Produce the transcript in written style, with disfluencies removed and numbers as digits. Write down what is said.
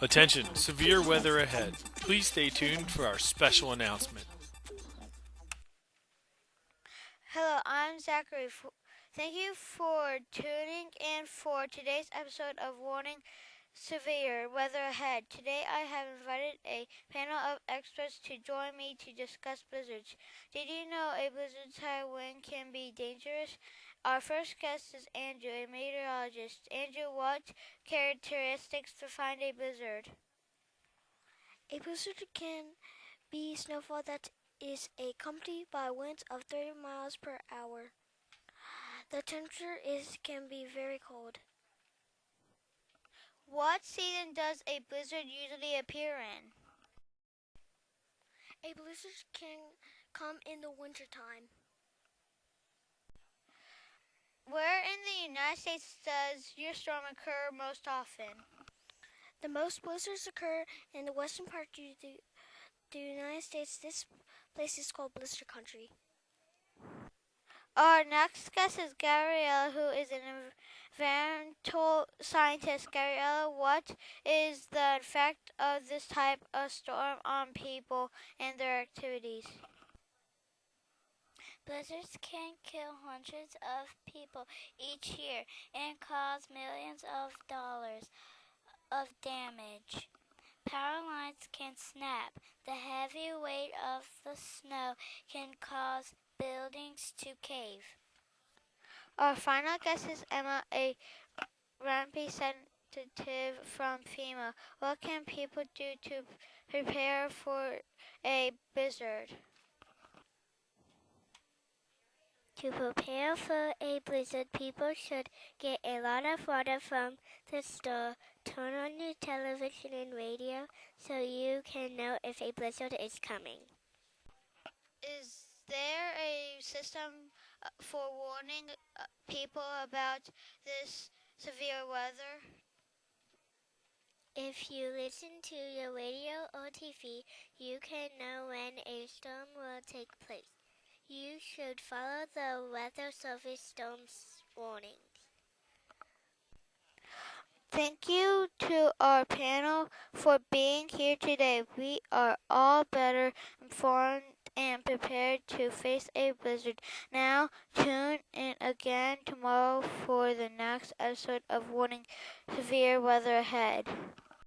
Attention, severe weather ahead. Please stay tuned for our special announcement. Hello, I'm Zachary. Thank you for tuning in for today's episode of Warning Severe Weather Ahead. Today I have invited a panel of experts to join me to discuss blizzards. Did you know a blizzard's high wind can be dangerous? Our first guest is Andrew, a meteorologist. Andrew, what characteristics define a blizzard? A blizzard can be snowfall that is accompanied by winds of 30 miles per hour. The temperature can be very cold. What season does a blizzard usually appear in? A blizzard can come in the wintertime. Where in the United States does your storm occur most often? The most blizzards occur in the western part of the United States. This place is called blizzard country. Our next guest is Gabriella, who is an environmental scientist. Gabriella, what is the effect of this type of storm on people and their activities? Blizzards can kill hundreds of people each year and cause millions of dollars of damage. Power lines can snap. The heavy weight of the snow can cause buildings to cave. Our final guest is Emma, a representative from FEMA. What can people do to prepare for a blizzard? To prepare for a blizzard, people should get a lot of water from the store, turn on your television and radio so you can know if a blizzard is coming. Is there a system for warning people about this severe weather? If you listen to your radio or TV, you can know when a storm will take place. You should follow the Weather Service storm warnings. Thank you to our panel for being here today. We are all better informed and prepared to face a blizzard. Now, tune in again tomorrow for the next episode of Warning Severe Weather Ahead.